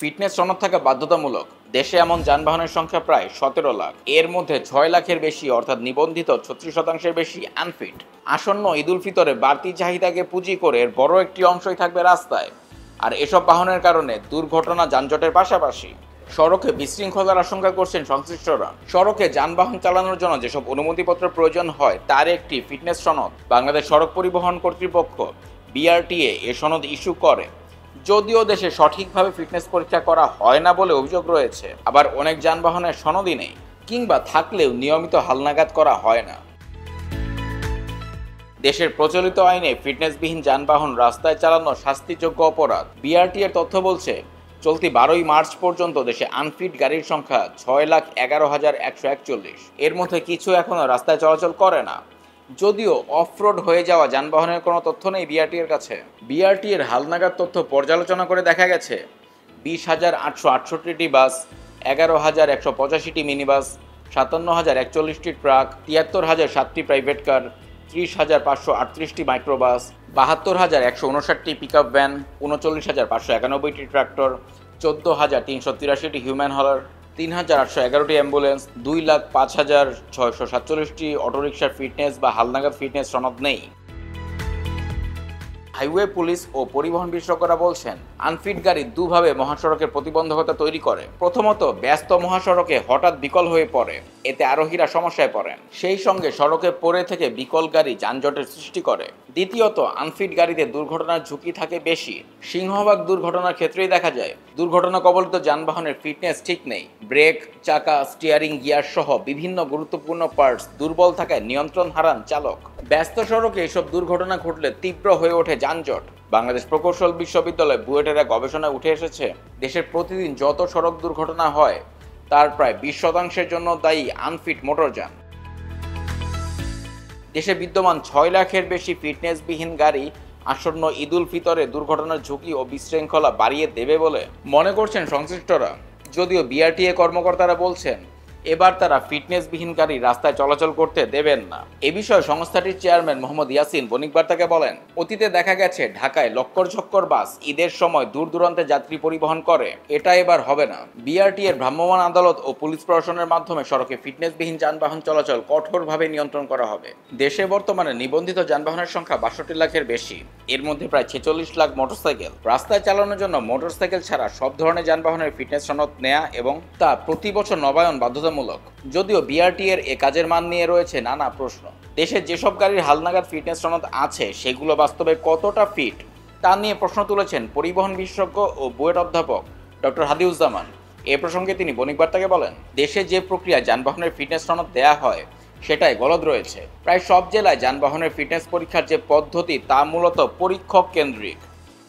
Fitness সনদ থাকা বাধ্যতামূলক। দেশে এমন যানবাহনের সংখ্যা প্রায় 17 লাখ। এর মধ্যে 6 লাখের বেশি অর্থাৎ নিবন্ধিত 36% বেশি আনফিট। আসন্ন ঈদ উল ফিতরে বাড়তি চাহিদাকে পুঁজি করে এর বড় একটি অংশই থাকবে রাস্তায়। আর এসব বাহনের কারণে দুর্ঘটনা, যানজটের পাশাপাশি সড়কে বিশৃঙ্খলার আশঙ্কা করছেন সংশ্লিষ্টরা। সড়কে যানবাহন চালানোর জন্য যেসব অনুমতিপত্র প্রয়োজন হয় তার একটি ফিটনেস সনদ বাংলাদেশ সড়ক পরিবহন কর্তৃপক্ষ বিআরটিএ এ সনদ ইস্যু করে। যদিও দেশে সঠিকভাবে ফিটনেস পরীক্ষা করা হয় না বলে অভিযোগ রয়েছে, আবার অনেক যানবাহনের সনদই নেই, কিংবা থাকলেও নিয়মিত হালনাগাদ করা হয় না। দেশের প্রচলিত আইনে ফিটনেসবিহীন যানবাহন রাস্তায় চালানো শাস্তিযোগ্য অপরাধ। বিআরটিএর তথ্য বলছে, চলতি 12ই মার্চ পর্যন্ত দেশে আনফিট গাড়ির সংখ্যা 6,11,141। এর মধ্যে কিছু এখনও রাস্তায় চলাচল করে না। যদিও অফরোড হয়ে যাওয়া যানবাহনের কোনো তথ্য নেই বিআরটিএর কাছে। বিআরটিএর হালনাগাদ তথ্য পর্যালোচনা করে দেখা গেছে 20,868টি বাস, 11,185টি মিনি বাস, 57,041টি ট্রাক, 73,007টি প্রাইভেট কার, 30,538টি মাইক্রোবাস, 72,159টি পিকআপ ভ্যান, 39,591টি ট্রাক্টর, 14,383টি হিউম্যান হলার, 3,811টি অ্যাম্বুলেন্স, 2,05,647টি অটোরিকশার ফিটনেস বা হালনাগাদ ফিটনেস সনদ নেই। হাইওয়ে পুলিশ ও পরিবহন বিশেষজ্ঞরা বলছেন, আনফিট গাড়ি দুভাবে মহাসড়কের প্রতিবন্ধকতা তৈরি করে। প্রথমত, ব্যস্ত মহাসড়কে হঠাৎ বিকল হয়ে পড়ে, এতে আরোহীরা সমস্যায় পড়েন। সেই সঙ্গে সড়কে পড়ে থেকে বিকল গাড়ি যানজটের সৃষ্টি করে। দ্বিতীয়ত, আনফিট গাড়িতে দুর্ঘটনার ঝুঁকি থাকে বেশি। সিংহভাগ দুর্ঘটনার ক্ষেত্রেই দেখা যায় দুর্ঘটনা কবলিত যানবাহনের ফিটনেস ঠিক নেই। ব্রেক, চাকা, স্টিয়ারিং গিয়ার সহ বিভিন্ন গুরুত্বপূর্ণ পার্টস দুর্বল থাকায় নিয়ন্ত্রণ হারান চালক। ব্যস্ত সড়কে এসব দুর্ঘটনা ঘটলে তীব্র হয়ে ওঠে যানজট। বাংলাদেশ প্রকৌশল বিশ্ববিদ্যালয় বুয়েটের এক গবেষণায় উঠে এসেছে, দেশের প্রতিদিন যত সড়ক দুর্ঘটনা হয় তার প্রায় 20% জন্য দায়ী আনফিট মোটরযান। দেশে বিদ্যমান 6 লাখের বেশি ফিটনেসবিহীন গাড়ি আসন্ন ঈদ উল ফিতরে দুর্ঘটনার ঝুঁকি ও বিশৃঙ্খলা বাড়িয়ে দেবে বলে মনে করছেন সংশ্লিষ্টরা। যদিও বিআরটিএ কর্মকর্তারা বলছেন, এবার তারা ফিটনেসবিহীন গাড়ি রাস্তায় চলাচল করতে দেবেন না। এ বিষয়ে সংস্থাটির চেয়ারম্যান মোহাম্মদ ইয়াসিন বণিক বার্তাকে বলেন, অতীতে দেখা গেছে ঢাকায় লক্কর ঝক্কর বাস ঈদের সময় দূর দূরান্তে যাত্রী পরিবহন করে, এটা এবার হবে না। বিআরটিএর ভ্রাম্যমাণ আদালত ও পুলিশ প্রশাসনের মাধ্যমে সড়কে ফিটনেসবিহীন যানবাহন চলাচল কঠোরভাবে নিয়ন্ত্রণ করা হবে। দেশে বর্তমানে নিবন্ধিত যানবাহনের সংখ্যা 62 লাখের বেশি। এর মধ্যে প্রায় 46 লাখ মোটরসাইকেল। রাস্তায় চালানোর জন্য মোটরসাইকেল ছাড়া সব ধরনের যানবাহনের ফিটনেস সনদ নেওয়া এবং তা প্রতি বছর নবায়ন বাধ্যতামূলক। যদিও বিআরটিএর এ কাজের মান নিয়ে রয়েছে নানা প্রশ্ন। দেশে যেসব গাড়ির হালনাগাদ ফিটনেস সনদ আছে সেগুলো বাস্তবে কতটা ফিট তা নিয়ে প্রশ্ন তুলেছেন পরিবহন বিশেষজ্ঞ ও বুয়েট অধ্যাপক ডক্টর হাদিউজ্জামান। এ প্রসঙ্গে তিনি বণিক বার্তাকে বলেন, দেশে যে প্রক্রিয়ায় যানবাহনের ফিটনেস সনদ দেয়া হয় সেটাই গলদ রয়েছে। প্রায় সব জেলায় যানবাহনের ফিটনেস পরীক্ষার যে পদ্ধতি তা মূলত পরীক্ষক কেন্দ্রিক।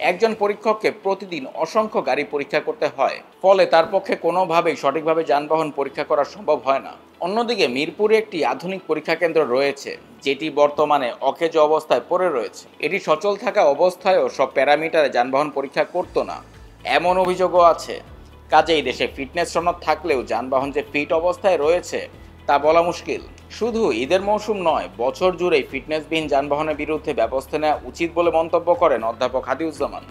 একজন পরীক্ষককে প্রতিদিন অসংখ্য গাড়ি পরীক্ষা করতে হয়, ফলে তার পক্ষে কোনোভাবেই সঠিকভাবে যানবাহন পরীক্ষা করা সম্ভব হয় না। অন্যদিকে মিরপুরে একটি আধুনিক পরীক্ষা কেন্দ্র রয়েছে, যেটি বর্তমানে অকেজ অবস্থায় পড়ে রয়েছে। এটি সচল থাকা অবস্থায়ও সব প্যারামিটারে যানবাহন পরীক্ষা করতো না, এমন অভিযোগও আছে। কাজেই দেশে ফিটনেস সনদ থাকলেও যানবাহন যে ফিট অবস্থায় রয়েছে তা বলা মুশকিল। শুধু ঈদের মৌসুম নয়, বছর জুড়েই ফিটনেসবিহীন যানবাহনের বিরুদ্ধে ব্যবস্থা নেওয়া উচিত বলে মন্তব্য করেন অধ্যাপক হাদিউজ্জামান।